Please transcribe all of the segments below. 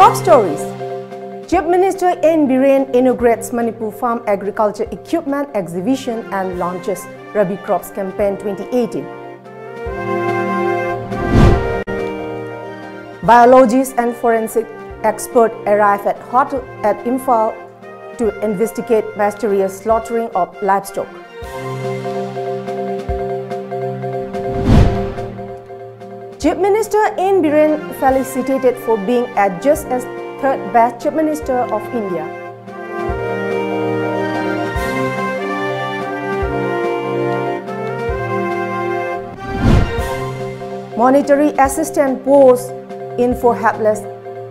Top stories. Chief Minister N. Biren inaugurates Manipur Farm Agriculture Equipment Exhibition and launches Rabi Crops Campaign 2018. Biologists and forensic experts arrive at hotel at Imphal to investigate mysterious slaughtering of livestock. Chief Minister N. Biren felicitated for being adjudged as third best Chief Minister of India. Monetary assistance pours in for helpless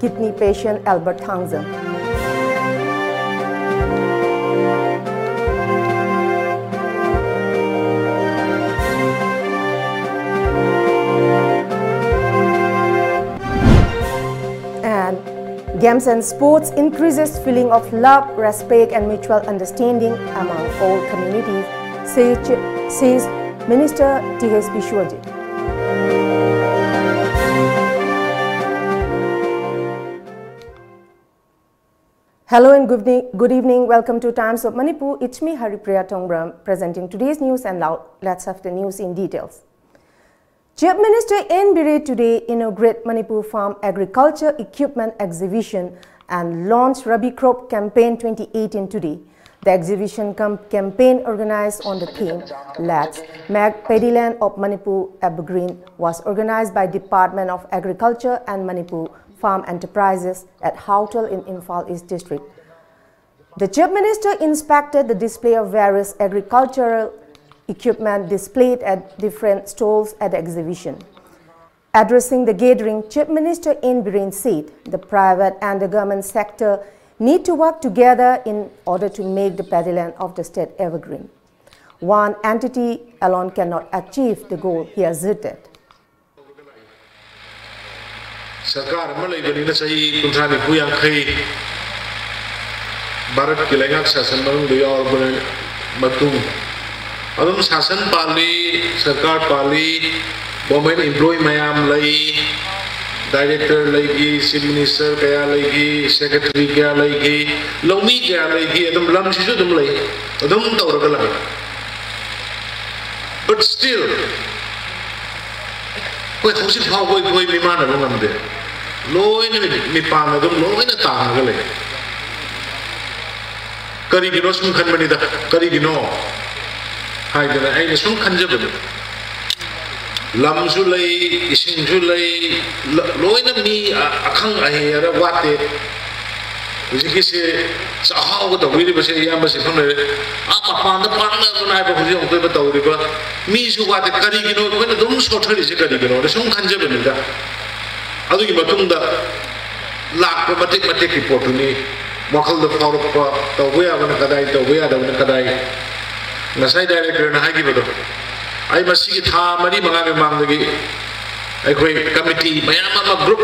kidney patient Albert Tangzam. And games and sports increases feeling of love, respect and mutual understanding among all communities, says Minister T.H. Bishwajit. Hello and good evening. Welcome to Times of Manipur. It's me, HARIPRIYARI, presenting today's news, and now let's have the news in details. Chief Minister N. Biren today inaugurated Manipur Farm Agriculture Equipment Exhibition and launched Rabi Crop Campaign 2018 today. The exhibition campaign organized on the theme Let's Make Paddyland of Manipur Evergreen was organized by Department of Agriculture and Manipur Farm Enterprises at Hotel in Imphal East District. The Chief Minister inspected the display of various agricultural equipment displayed at different stalls at the exhibition. Addressing the gathering, Chief Minister N. Biren said the private and the government sector need to work together in order to make the paddyland of the state evergreen. One entity alone cannot achieve the goal, he asserted. सरकार में लेबनी न सही कुंठानी कुयांग खई भारत के लेंगा शासन में दिया और बने मतुम अदम शासन पाली सरकार पाली गवर्नमेंट एम्प्लॉय मयाम लई डायरेक्टर लईगी चीफ मिनिस्टर कया लईगी सेक्रेटरी कया लईगी लौमी कया लईगी अदम लम सिजु दम लई अदम तौरगला but still कोई खुशी भाव कोई विमान है लोगों में लोग इन्हें मिपांग है तुम लोग इन्हें तांग गले करी गिनो सुन खन बनी दा करी गिनो हाय जना ऐने सुन खन जब लम जुलाई इसिंग जुलाई लोग इन्हें मी अखंग आहे यार वाते जिसकी से चाहाव को तवीरी बसे या बसे हमने आप पांड बनाए पर खुशी होते बताओ रिपा मी जो वाते करी गिनो कोई ना तुम सोचरी से करी गिनो सुन खन जब बनी दा अदु की मतुम दा लाख पर मते की पोटुनी मखल द फावर पर तो वे आवन कदाई तो वे आदवन कदाई नसाई डायरेक्टर ना है की बतो आई मसी की था मरी मंगा में मांग लगी एक कोई कमिटी मयामा ग्रुप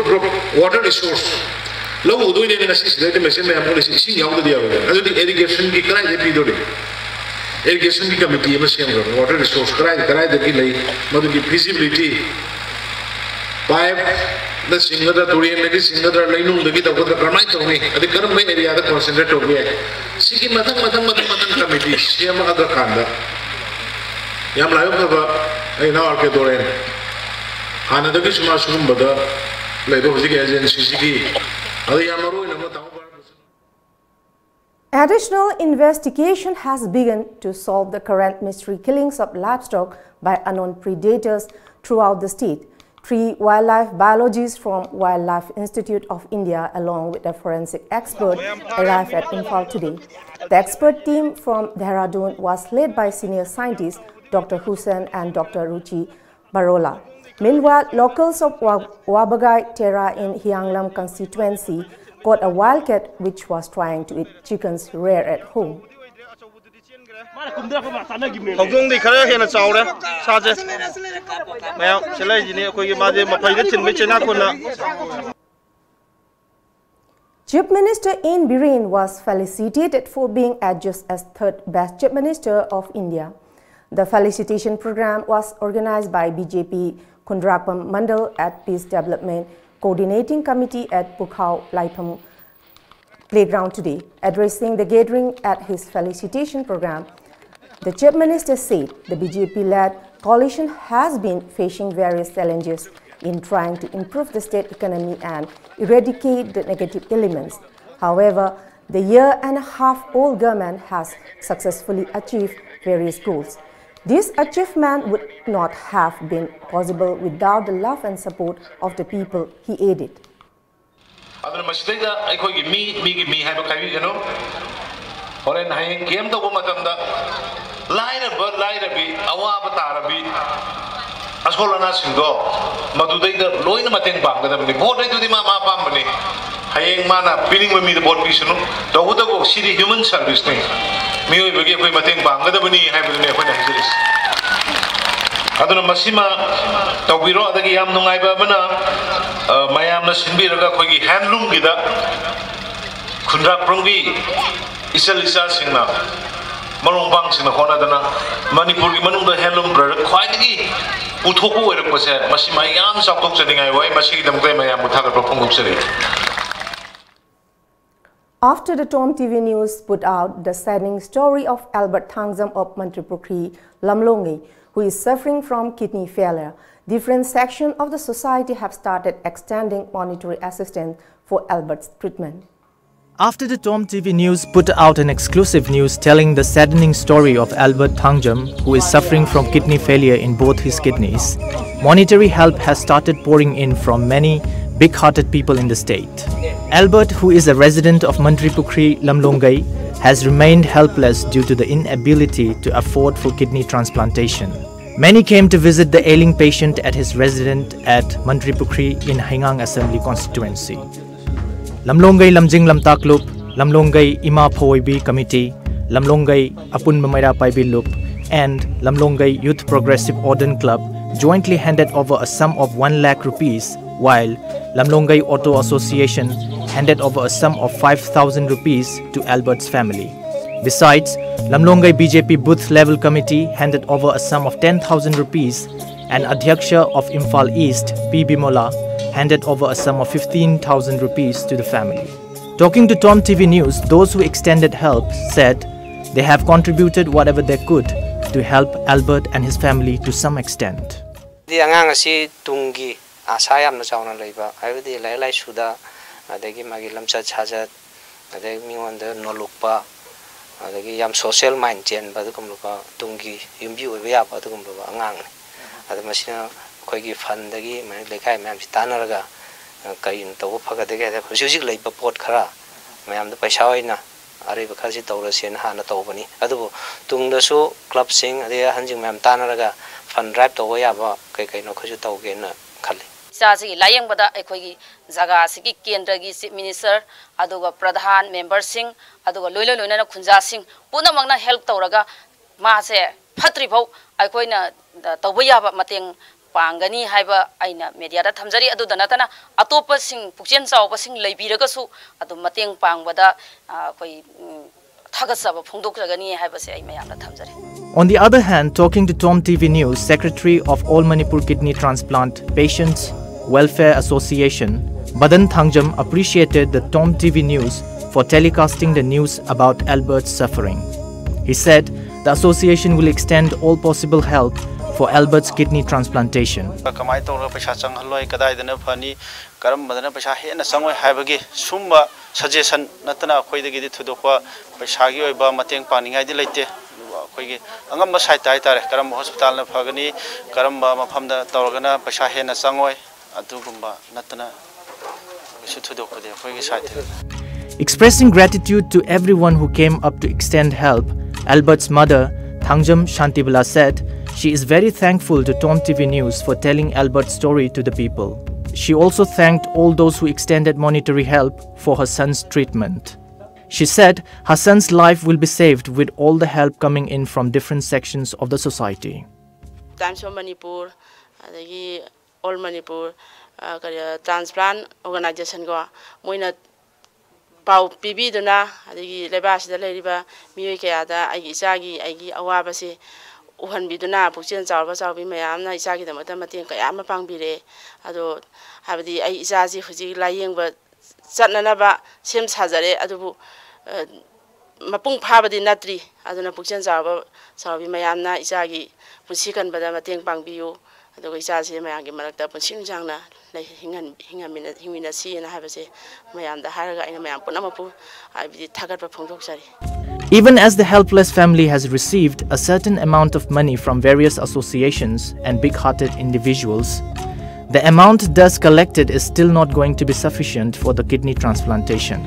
वाटर रिसोर्स लोग उधर ही नहीं नसी सिलेक्ट में से मैं आपको इसी याद दिया होगा अदु इरिगेशन की कराई दे पीडो दे इरिगेशन की कमिटी है मसी हम वाटर रिसोर्स कराई दे की लई मतलब की फिजिबिलिटी पाइप द सिंगल टूरियन लगी सिंगल लाइनों लगी तो वो करना ही चाहिए अधिक कर्म में एरिया द कंसंट्रेट हो गया है सिकी मतंग कमिटी सीएम अगर कांदा याम लायो का ए ना और के दोरे हाने तो किस मासूम बदा लेबो हुजी के एजेंसी सिकी अरे यामरो इन मत Additional investigation has begun to solve the current mystery killings of livestock by unknown predators throughout the state. 3 wildlife biologists from Wildlife Institute of India along with a forensic expert arrived at Imphal today. The expert team from Dehradun was led by senior scientists Dr. Hussain and Dr. Ruchi Barola. Meanwhile, locals of Wabagai Terra in Hianglam constituency caught a wildcat which was trying to eat chickens reared at home. Hồng thì khá hiện là cháu đấy, sao chứ? Mày không, sẽ lấy gì nữa, coi cái mà gì mà phải rất chừng với trên ác quân Chief Minister N. Biren was felicitated for being adjudged as third best Chief Minister of India. The felicitation program was organized by BJP Kundrakam Mandal at Peace Development Coordinating Committee at Pukhao Laipam Playground today. Addressing the gathering at his felicitation program, the Chief Minister said the BJP-led coalition has been facing various challenges in trying to improve the state economy and eradicate the negative elements. However, the year-and-a-half-old government has successfully achieved various goals. This achievement would not have been possible without the love and support of the people, he added. Asolana sindo madudai da loina mateng bangda bani board ai tudi ma pam bani hayeng mana pining me the board pisunu to uda go city human service ne mioi bagi koi mateng bangda bani hai bani koi hajiris aduna masima to biro adagi yam nungai ba bana mayam na sinbi raga koi gi handloom gida khunrak prongbi isalisa singna marong bang singna khona dana manipur gi manung da handloom product khwai gi After the Tom TV News put out the saddening story of Albert Thangzam of Mantripukri, Lamlongi, who is suffering from kidney failure, different sections of the society have started extending monetary assistance for Albert's treatment. After the Tom TV News put out an exclusive news telling the saddening story of Albert Thangzam, who is suffering from kidney failure in both his kidneys, monetary help has started pouring in from many big-hearted people in the state. Albert, who is a resident of Mantripukri, Lamlongai, has remained helpless due to the inability to afford full kidney transplantation. Many came to visit the ailing patient at his residence at Mantripukri in Hingang Assembly constituency. Lamlongai Lamjing Lamtaklup, Lamlongai Ima Phoibi Committee, Lamlongai Apun Mamaira Paibi Lup, and Lamlongai Youth Progressive Orden Club jointly handed over a sum of 1 lakh rupees, while Lamlongai Auto Association handed over a sum of 5,000 rupees to Albert's family. Besides, Lamlongai BJP Booth Level Committee handed over a sum of 10,000 rupees, and Adhyaksha of Imphal East, P. Bimola, handed over a sum of 15,000 rupees to the family. Talking to Tom TV News, those who extended help said they have contributed whatever they could to help Albert and his family to some extent. The angang asi tungi asayam na chauna leiba aibadi lai suda adagi magi lamcha chajat adagi mingonda nolukpa adagi yam social mind chen badukumluka tungi yumbi oiba badukumluka angang adamasina koigi fandagi mani lekai mayam tanaraga kain tawo phagadege da hujik leiba pot khara mayam da paisa oina ariba khasi tawrasen hana tawbani adubu tungdasu club sing ade hanjing mayam tanaraga fund drive tawo yaba kai no khaju tawge na khali Saji layang bada ekhogi jaga sigi kendra gi chief minister aduga pradhan member sing aduga loila loina na khunja sing puna mangna help tawraga ma se phatri bau aikoina tawba yaba mateng pangani haiba aina media da thamjari adu danatana atopa sing pukchen chawba sing leibiraga su adu mateng pangbada koi thagasaba phongdokragani haiba se ai mayam da thamjari. On the other hand, talking to Tom TV News, Secretary of All Manipur Kidney Transplant Patients Welfare Association, Badan Thangzam appreciated the Tom TV News for telecasting the news about Albert's suffering. He said the association will extend all possible help for Albert's kidney transplantation. Suggestion natana khoidagi di thudokwa paisagi oiba mateng paningai di leite khoigi angamba site tai tare karam hospital na phagani karamba mafamda tawragana paisa hena changoi adugumba natana bisu thudokwa de khoigi site. Expressing gratitude to everyone who came up to extend help, Albert's mother, Thangzam Shantibala, said she is very thankful to Tom TV News for telling Albert's story to the people. She also thanked all those who extended monetary help for her son's treatment. She said her son's life will be saved with all the help coming in from different sections of the society. Times of Manipur, All Manipur, transplant organization go moina pau pibi duna adagi lebas da leriba mioi kaya da agi isagi agi awabasi uhanbiduna pukchen chawbi mayamna isa gi damata mateng kaya ma pangbire ado habdi ai isa ji huji layengba chatnana ba sem sajare adubu mapung phabadi natri aduna pukchen chawbi mayamna isa gi pusi kan bada mateng pangbiyu ado isa ji mayang gi marakta punsing jangna hingmina si na habase mayamda haraga aina mayam punamapu habdi thagat pa phongdok sari. Even as the helpless family has received a certain amount of money from various associations and big-hearted individuals, the amount thus collected is still not going to be sufficient for the kidney transplantation.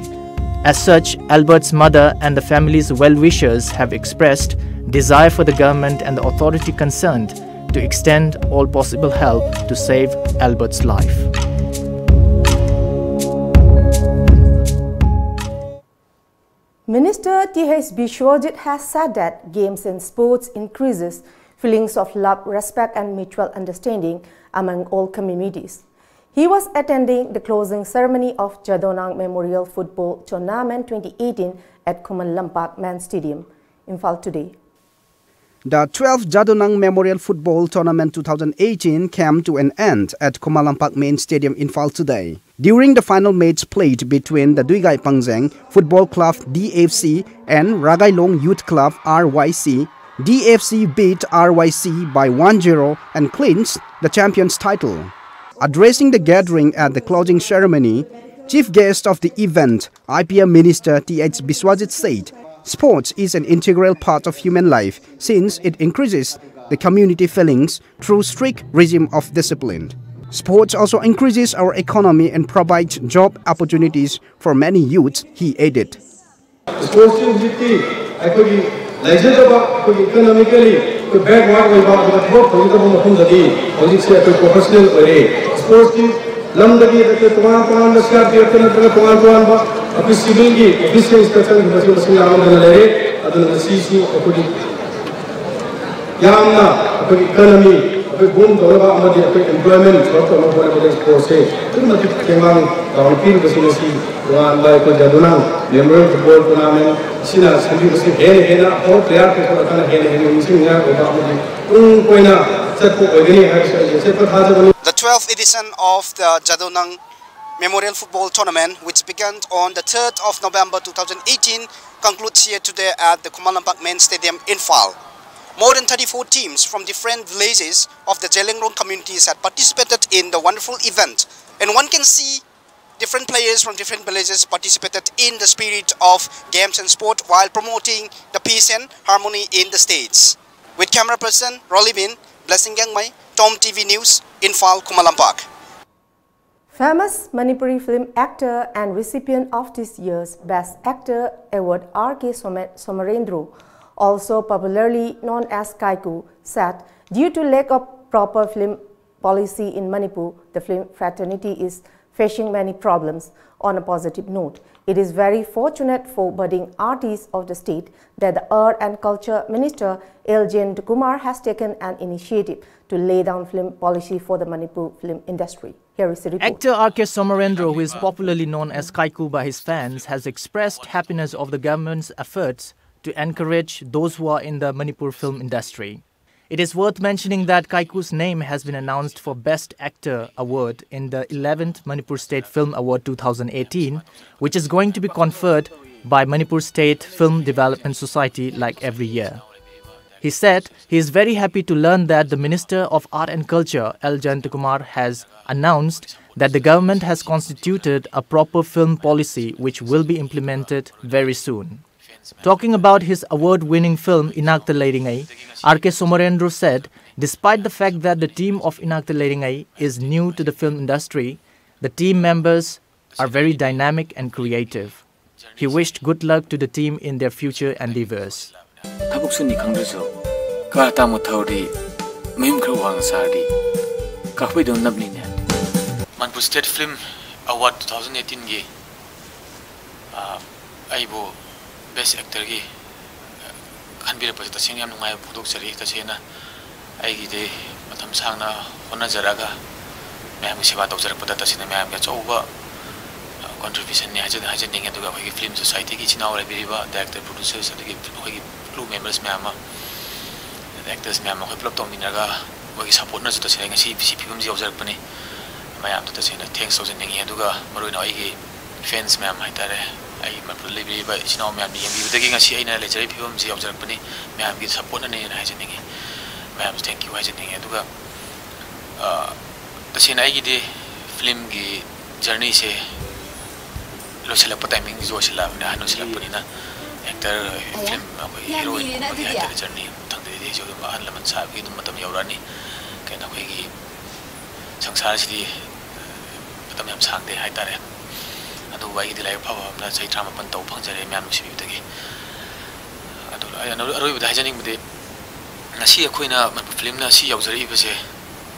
As such, Albert's mother and the family's well-wishers have expressed desire for the government and the authority concerned to extend all possible help to save Albert's life. Minister T.H. Biswajit has said that games and sports increases feelings of love, respect and mutual understanding among all communities. He was attending the closing ceremony of Jadonang Memorial Football Tournament 2018 at Kumalampak Men's Stadium, Imphal today. The 12th Jadonang Memorial Football Tournament 2018 came to an end at Kumalampak Main Stadium in Imphal today. During the final match played between the Duigai Pangzeng Football Club DFC and Ragailong Youth Club RYC, DFC beat RYC by 1-0 and clinched the champion's title. Addressing the gathering at the closing ceremony, chief guest of the event, IPM Minister T.H. Biswajit said, sports is an integral part of human life since it increases the community feelings through strict regime of discipline. Sports also increases our economy and provides job opportunities for many youths, he added. Sports economically backward economy boom employment sports Memorial Football Tournament The 12th edition of the Jadonang Memorial Football Tournament, which began on the 3rd of November 2018, concludes here today at the Kumalampak Main Stadium in Imphal. More than 34 teams from different villages of the Jelengrong communities had participated in the wonderful event, and one can see different players from different villages participated in the spirit of games and sport while promoting the peace and harmony in the states. With camera person Rolivin, Blessing Gangmai, Tom TV News, Imphal, Kumalampak. Famous Manipuri film actor and recipient of this year's Best Actor Award R.K. Somarendro, also popularly known as Kaiku, said due to lack of proper film policy in Manipur, the film fraternity is facing many problems. On a positive note, it is very fortunate for budding artists of the state that the Art and Culture Minister L. Kumar has taken an initiative to lay down film policy for the Manipur film industry. Here is the report. Actor R.K. Somarendro, who is popularly known as Kaiku by his fans, has expressed happiness of the government's efforts to encourage those who are in the Manipur film industry. It is worth mentioning that Kaiku's name has been announced for Best Actor Award in the 11th Manipur State Film Award 2018, which is going to be conferred by Manipur State Film Development Society like every year. He said he is very happy to learn that the Minister of Art and Culture, L. Kumar, has announced that the government has constituted a proper film policy which will be implemented very soon. Talking about his award-winning film Inagtaleiringai, R.K. Somarendro said, despite the fact that the team of Inagtaleiringai is new to the film industry, the team members are very dynamic and creative. He wished good luck to the team in their future endeavors. Manipur State Film Award 2018 aibo Best Actor gi kanbira pa tasing yam nungai photok sari tasena ai gi de matham sangna hona jaraga mayam sewa tawjar pada tasina mayam ga chauba contribution ni haja ninge duga khoi film society gi chinaw ra biriba director producers agi khoi crew members mayam actors ma'am अखोई पुलप तौमिनगा मोगी support न जतो सेंग सी film यावजरपनी ma'am तो तसेना thanks तौजनिंगे अदुगा मरोइना आइगे fans मैम हाइतारे आई मनपुर लेबिबा इचिनाव मैम यंगिबदगी ngasi aina lejari film si yaवजरपनी मैम की सपोर्ट ने हाइजनिंगे मैम थैंक यू हाइजनिंगे अदुगा तसेना आइगे दे फिल्म की जर्नी से लोसलप टाइमिंग जोसला ना नोसलपनिना एक्टर फिल्म हीरोइन की एक्टर जर्नी थंगदे जो अहन लमन साहब की मतम यौरानी केना खोगी संसार सिदी मतम यम सांगदे हाइतारे अदु वाई दिलाय फावा हमना चैत्रा मपन तौ फंगजरे म्याम सिबिदगी अदु अरोय बदाइजनिंग बदे नसी अखोइना मन फिल्म ना सी यौजरी बसे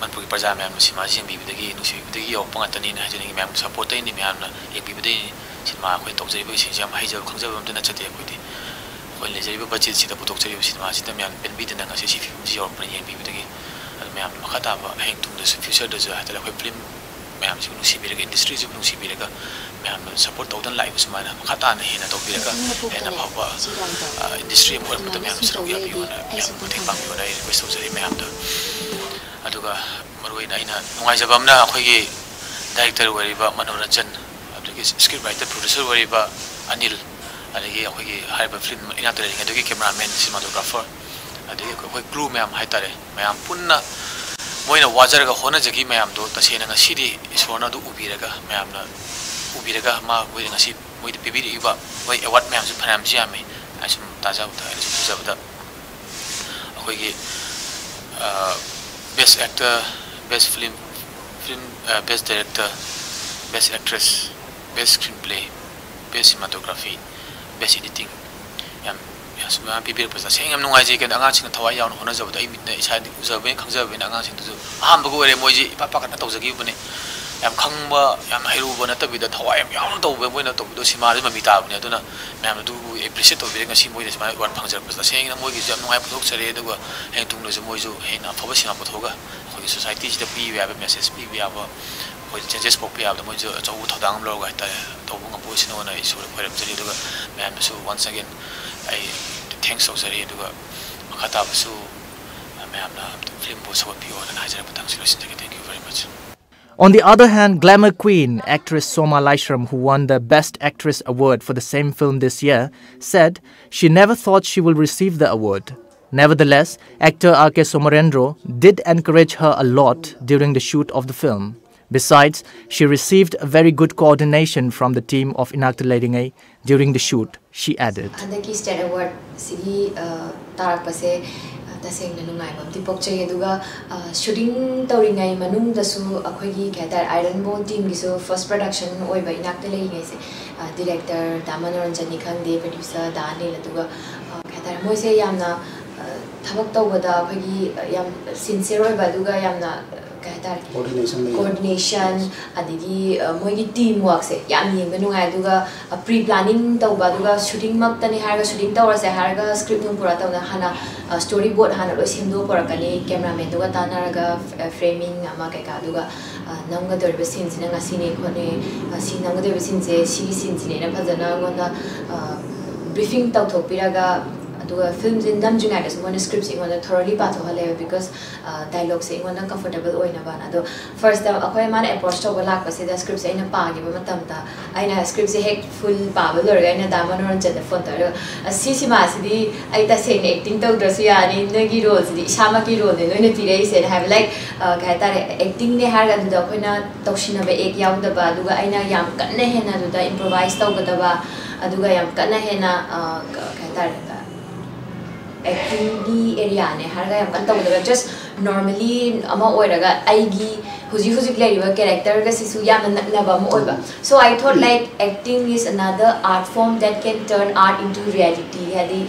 मनपुर की प्रजा मैम सिमा जिंबिबदगी नुसिबिदगी यो पंगतनी ना हाइजनिंग मैम सपोर्ट तैनि मैम ना एकबिबदे सिनेमा अखोइ तौजरिबे सिंजाम हाइजब खंजब अमदना चते अखोइदि अखोइ लेजरिबे बजेट सिदा पुतोकजरिबे सिनेमा सिदा मैम पेनबिदना ngasi si film ji yorpन yengbibdagi adu मैम मखता बा हेंग तुंग फ्यूचर द जो हातला अखोइ फिल्म मैम से नुसिबिरगा इंडस्ट्री जो नुसिबिरगा मैम सपोर्ट तौदन लाइव सुमाना मखता ने हेना तौबिरगा हेना फावा इंडस्ट्री मोर मत मैम सरग याबियोना मैम मथें पांगियोना रिक्वेस्ट तौजरि मैम द अदुगा मरोइना इना नुंगाइजबमना अखोइगी डायरेक्टर वरिबा मनोरंजन अदुगी स्क्रिप्ट राइटर प्रोड्यूसर वरिबा अनिल अदगी अखोइगी हाइबा फिल्म इना तरेंग अदुगी कैमरामैन सिनेमाटोग्राफर अदगी अखोइ क्रू मैम हाइतारे मैम पुन्ना मोइना वाजरगा होनजगी मैम दो तसेना ngasiदी इसोरना दु उबिरगा मैमना उबिरगा मा मोइ ngasi मोइ पिबिरिबा मोइ अवार्ड मैम सु फनाम जियामे आसुम ताजा उता आसु पुजाबदा अखोइगी best actor best film best director best actress best screenplay best cinematography best editing याम यासुमा पिबिर पसा सेंगम नुंगाइजे के अंगासिंग थवाइ यावन होनजबदा आई मिटने इसादि उजबे खंजबे अंगासिंग तुजु अहामबगु ओरे मोइजी इपा पाकना तौजगी बने याम खंगबा याम हैरुबो नतबिदा थवाइ याम यावन तौबे मोइना तौबदो सिमारि ममिता बने अदुना मैम दु एप्रिशिएट तौबे ngasi मोइदे सिमा वन फंगजर पसा सेंगना मोइगी जब नुंगाइ पुथोक सरे दुगा हें तुंगनो मोइजु हेना फबा सिमा पुथोगा अखोइ सोसाइटी सिदा पि याबे मेसेज पि याबा कोई चेंजेस पोक पे याबदा मोइजु चौ थौदांग लोगा हाइता तौबु ngbo सिनोना इसोर खरम जरि दुगा मैम सु once again I thanks so sorry duga makata basu मैमना फिल्म बो सपोर्ट पियो ना हाजर पतंग सिलोसिन जगे thank you very much. On the other hand, glamour queen actress Soma Laishram, who won the Best Actress award for the same film this year, said she never thought she will receive the award. Nevertheless, actor R.K. Somarendro did encourage her a lot during the shoot of the film. Besides, she received a very good coordination from the team of Inactivating during the shoot, she added. The State Award sigi tarakpase taseng na nungai bam tipok chei aduga shooting tawringai manung dasu akhoigi khatar Iron Bone team gi so first production oi ba Inactivating se director Damanoranjan ni khangde producer Daniel aduga khatar moi se yamna thabak tawbada akhoigi yam sincere oi ba aduga yamna coordination adigi moigi teamwork se yam yengba nungai aduga pre planning tawba aduga shooting mak tani harga shooting tawra se harga script nung pura tawna hana storyboard hana lo semdo porakani cameraman duga tanaraga framing ama kai ka aduga namga dorbe scenes na ngasi ne khone scene namga dorbe scenes se si scenes ne na phajana ngonda briefing tawthopiraga aduga films in lamjingai as one script sing on thoroughly patho hale because dialogue sing on comfortable oina bana do first time akhoi man approach to lak pase the script aina pa gi ba matam ta aina script se hek full pa ba lor aina Damanoranjan the phone tar si ma si ai ta say acting to dress ya ni nagi roles di sama ki role ne no pire se have like kai ta acting ne har ga da khoina toshina ba ek yaw da ba aduga aina yam kanne hena du da improvise to ga da ba aduga yam kanne hena kai ta acting di area ne harga yam kan tawda just normally ama oiraga aigi huji leriba character ga sisu yam na ba mo oiba so I thought like acting is another art form that can turn art into reality hadi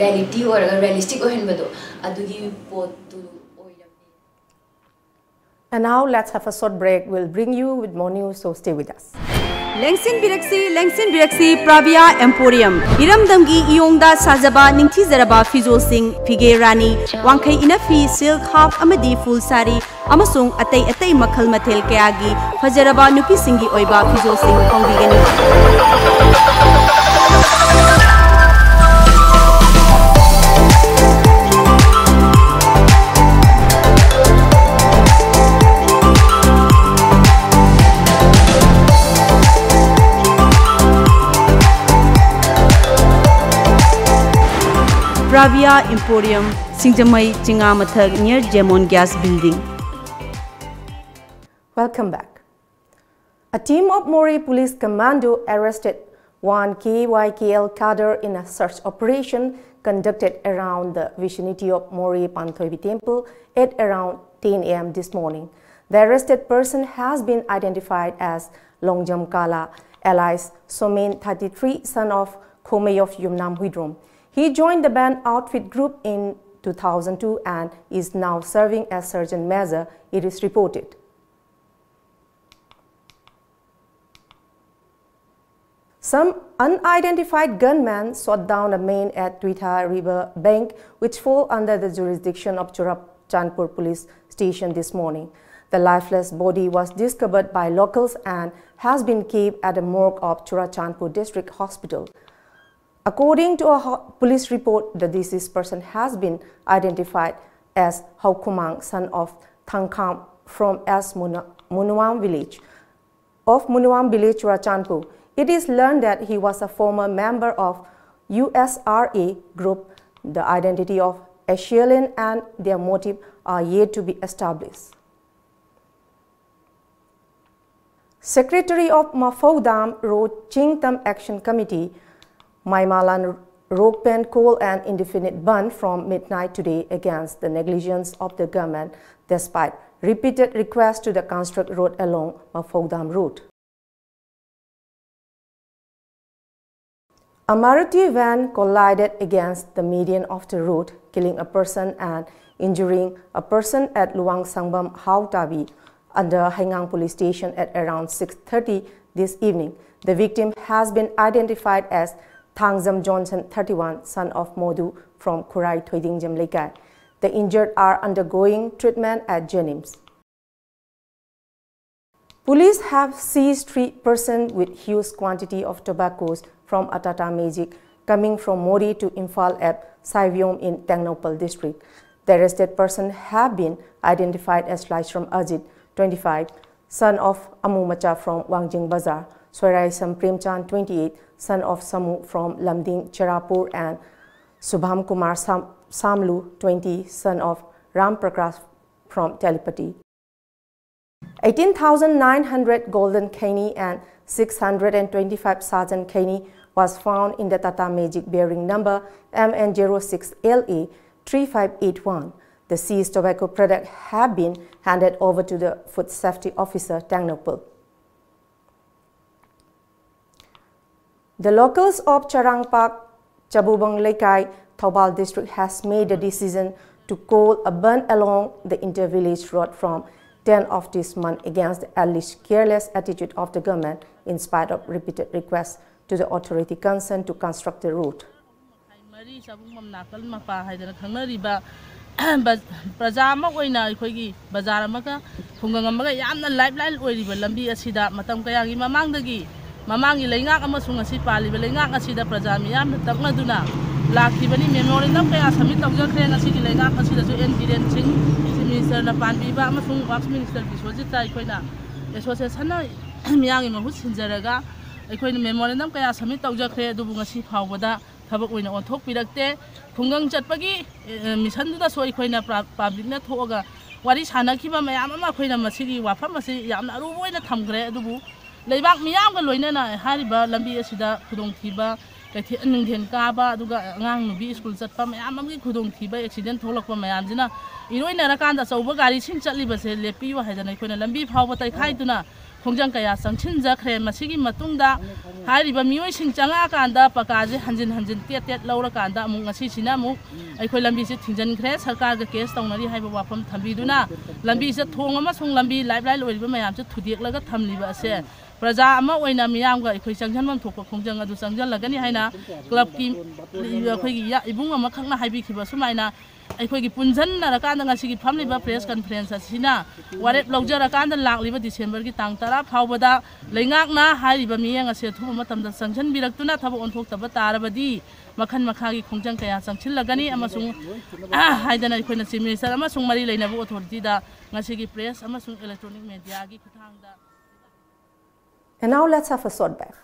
reality or realistic ohenbado adugi pot And now let's have a short break. We'll bring you with more news, so stay with us. Lengsin Biraksi Pravia Emporium Iramdamgi Iyongda Sajaba Ningthi Zaraba Fizol Singh Fige Rani Wangkai Inafi Silk Half Amadi Full Sari Amasung Atay Makhal Mathel Kayagi Fajaraba Nupi Singhi Oiba Fizol Singh Kongbigani Pravia Emporium, Singjamai Chingamathag near Gemon Gas Building. Welcome back. A team of Mori Police Commando arrested one KYKL cadre in a search operation conducted around the vicinity of Mori Panthoibi Temple at around 10 a.m. this morning. The arrested person has been identified as Longjam Kala, alias Somen 33, son of Khomei of Yumnam Huidrom. He joined the band outfit group in 2002 and is now serving as Sergeant Major, it is reported. Some unidentified gunmen shot down a man at Twitha River Bank, which fall under the jurisdiction of Churachandpur Police Station this morning. The lifeless body was discovered by locals and has been kept at the morgue of Churachandpur District Hospital. According to a police report, the deceased person has been identified as Haukumang, son of Thangkham from S. Munuam village of Munuam village, Churachandpur. It is learned that he was a former member of USRA group. The identity of assailant and their motive are yet to be established. Secretary of Mafaudam Road Chingtam Action Committee, Maimalan Rokpen called an indefinite ban from midnight today against the negligence of the government despite repeated requests to the construct road along Mafaudam route. A Maruti van collided against the median of the road, killing a person and injuring a person at Luang Sangbam Hautabi under Hengang Police Station at around 6:30 this evening. The victim has been identified as Thangzam Johnson, 31, son of Modu from Kurai Thoidingjam Lekai. The injured are undergoing treatment at Jenims. Police have seized 3 persons with huge quantity of tobaccos from a Tata Magic coming from Mori to Imphal at Saivyom in Tengnopal district. The arrested persons have been identified as Laishram Ajit, 25, son of Amu Macha from Wangjing Bazar, Swarai Sam Premchand, 28, son of Samu from Lamding Cherapur, and Subham Kumar Samlu, 20, son of Ram Prakash from Telepati. 18,900 golden kani and 625 Sergeant kani was found in the Tata Magic bearing number MN06LA 3581. The seized tobacco product have been handed over to the Food Safety Officer Tengnopal. The locals of Charangpak, Chabubang Lekai, Thoubal district has made the decision to call a ban along the inter-village road from 10 of this month against the alleged careless attitude of the government in spite of repeated requests to the authority concerned to construct the route. Mamangi lengak amasung asi pali belengak asi da praja miyam takna duna lakhi bani memorial kaya samit tawjakre asi lengak asi da NPN sing minister na panbi ba amasung wax minister biswajita ikoina association na miyangi mahut sinjaraga ikoina memorial kaya samit tawjakre dubu ngasi phawbada thabak oina onthok pirakte khungang chatpagi mission da so ikoina public na thoga wari sanakhiba mayam ama khoina masigi wafam masi yamna aru oina thamgre dubu Leibak miyam ga loinana hariba lambi asida khudong thiba kathi anungthen ka ba aduga angang nubi school chatpa mayam amgi khudong thiba accident tholakpa mayam jina iroina rakanda chauba gari sing chatliba se lepi wa haidana koina lambi phawba tai khaiduna khongjang kaya sangchin jakre masigi matungda hariba miyoi sing changa kanda pakaje hanjin tet laura kanda amung ngasi sina mu aikoi lambi se thingjan khre sarkar ga case tawnari haiba wafam thambiduna lambi se thong ama sung lambi live loiriba mayam se thudek laga thamliba ase Praja ama oina miyam ga ikoi changjanman thokpa khongjang adu changjal lagani haina club ki ikoi gi ibung ama khakna haibi khiba sumaina ikoi gi punjan na rakanda ngasi gi famliba press conference asina warep logjara kanda lakliba December gi tang tara phawbada leingak na hariba miyang ase thuma matamda changjan biraktuna thaba onthok taba tarabadi makhan makhagi khongjang kaya changchil lagani amasung haidana ikoi na chief minister amasung mari leinabu authority da ngasi gi press amasung electronic media gi khuthangda. And now let's have a short back.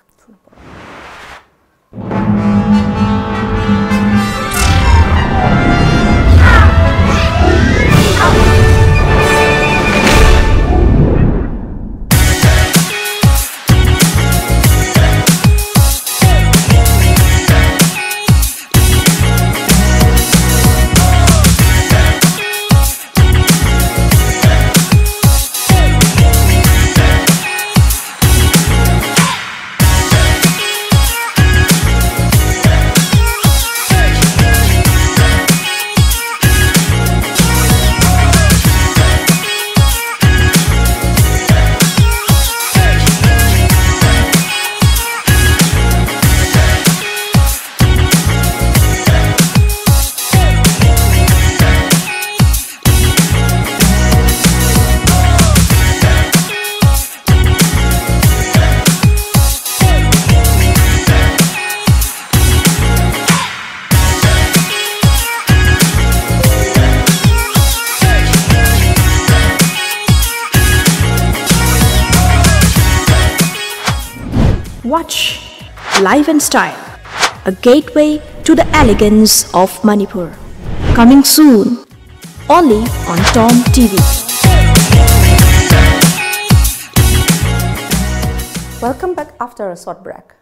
Watch Life and Style, a gateway to the elegance of Manipur. Coming soon, only on Tom TV. Welcome back after a short break.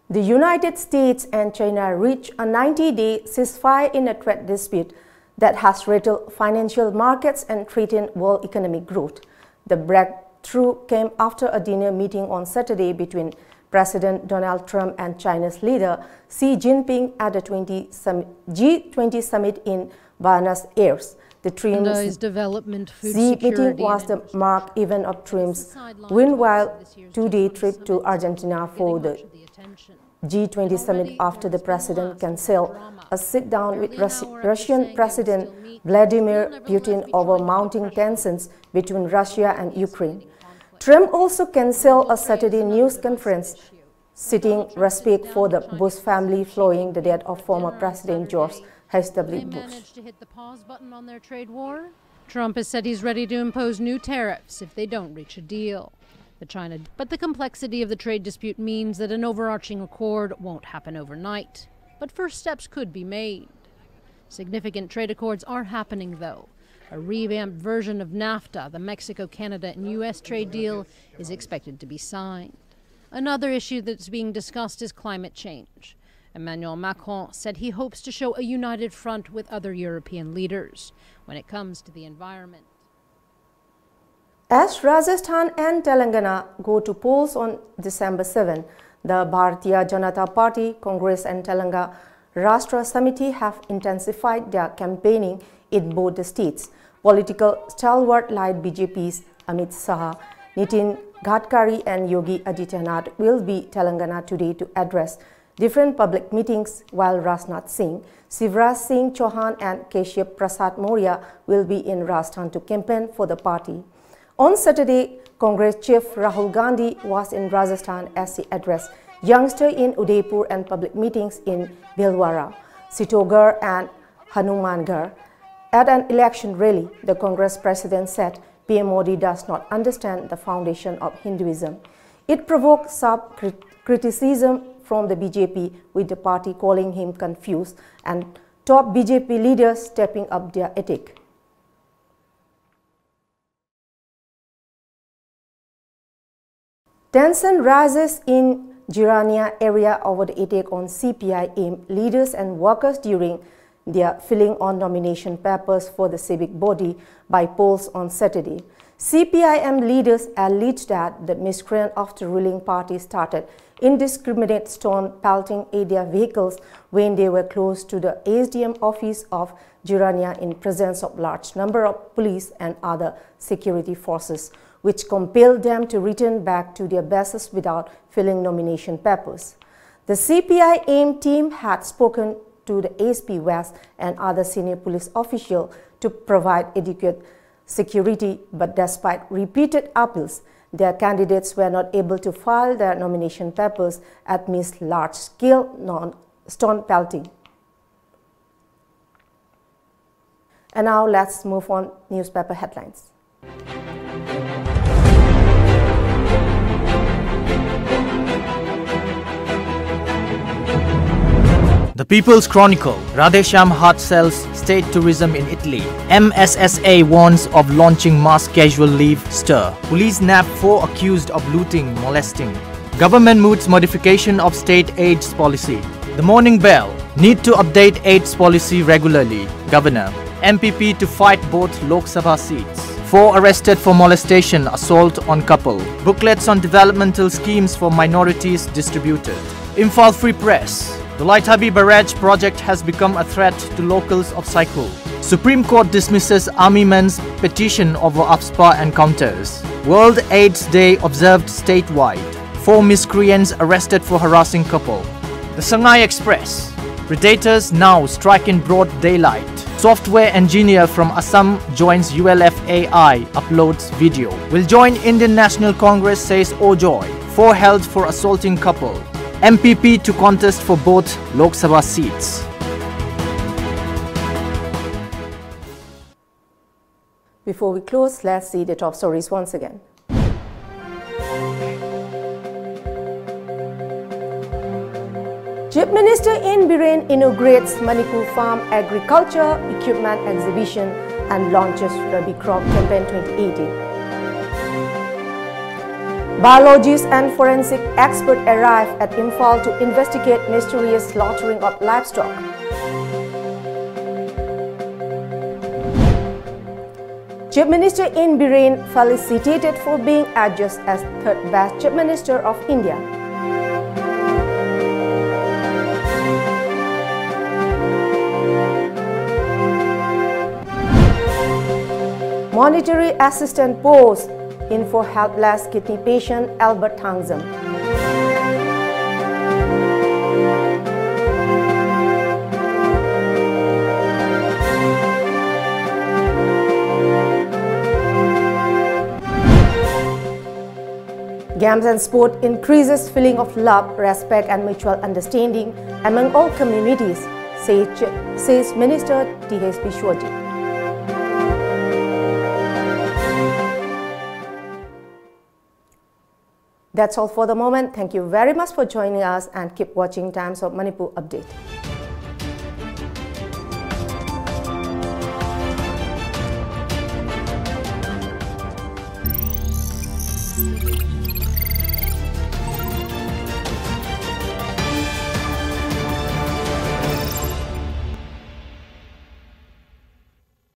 The United States and China reached a 90-day ceasefire in a trade dispute that has rattled financial markets and threatened world economic growth. The breakthrough came after a dinner meeting on Saturday between President Donald Trump and China's leader Xi Jinping at the G20 summit in Buenos Aires. The Trump's meeting was the marked event of Trump's meanwhile two-day trip to Argentina for the G20 summit after the president canceled a sit-down with Russian President Vladimir Putin over mounting tensions between Russia and Ukraine. Trump also canceled a Saturday news conference citing respect for the Bush family following the death of former President George H.W. Bush. Managed to hit the pause button on their trade war. Trump has said he's ready to impose new tariffs if they don't reach a deal. But the complexity of the trade dispute means that an overarching accord won't happen overnight. But first steps could be made. Significant trade accords are happening, though. A revamped version of NAFTA, the Mexico, Canada, and U.S. trade deal, is expected to be signed. Another issue that's being discussed is climate change. Emmanuel Macron said he hopes to show a united front with other European leaders when it comes to the environment. As Rajasthan and Telangana go to polls on December 7, the Bharatiya Janata Party, Congress and Telangana Rashtra Samiti have intensified their campaigning in both the states. Political stalwart like BJP's Amit Shah, Nitin Gadkari and Yogi Adityanath will be Telangana today to address different public meetings, while Rajnath Singh, Shivraj Singh Chauhan and Keshav Prasad Maurya will be in Rajasthan to campaign for the party. On Saturday, Congress Chief Rahul Gandhi was in Rajasthan as he addressed youngsters in Udaipur and public meetings in Bhilwara, Sitogarh and Hanumangarh. At an election rally, the Congress president said PM Modi does not understand the foundation of Hinduism. It provoked sharp criticism from the BJP, with the party calling him confused and top BJP leaders stepping up their ethic. Tension rises in Jirania area over the attack on CPI-M leaders and workers during their filling on nomination papers for the civic body by polls on Saturday. CPI-M leaders alleged that the miscreant of the ruling party started indiscriminate stone pelting at their vehicles when they were close to the SDM office of Jirania in presence of large number of police and other security forces, which compelled them to return back to their bases without filling nomination papers. The CPI-M team had spoken to the SP West and other senior police officials to provide adequate security, but despite repeated appeals, their candidates were not able to file their nomination papers amidst large-scale stone pelting. And now let's move on newspaper headlines. The People's Chronicle, Radhesham hard sells state tourism in Italy. MSSA warns of launching mass casual leave stir. Police nab 4 accused of looting, molesting. Government moots modification of state AIDS policy. The Morning Bell, need to update AIDS policy regularly. Governor, MPP to fight both Lok Sabha seats. 4 arrested for molestation, assault on couple. Booklets on developmental schemes for minorities distributed. Imphal Free Press, the Laitabi Barrage project has become a threat to locals of Saikul. Supreme Court dismisses Army men's petition over AFSPA encounters. World AIDS Day observed statewide. 4 miscreants arrested for harassing couple. The Shanghai Express, predators now strike in broad daylight. Software engineer from Assam joins ULF AI, uploads video. Will join Indian National Congress, says Ojoy. 4 held for assaulting couple. MPP to contest for both Lok Sabha seats. Before we close, let's see the top stories once again. Chief Minister in Biren inaugurates Manipur Farm Agriculture Equipment Exhibition and launches Rabi Crop Campaign 2018. Biologists and forensic experts arrive at Imphal to investigate mysterious slaughtering of livestock. Chief Minister in Biren felicitated for being adjudged as third best Chief Minister of India. Monetary assistant post in for helpless kidney patient Albert Tangzam. Games and sport increases feeling of love, respect and mutual understanding among all communities, says Minister T.H. Bishwaji. That's all for the moment. Thank you very much for joining us and keep watching Times of Manipur Update.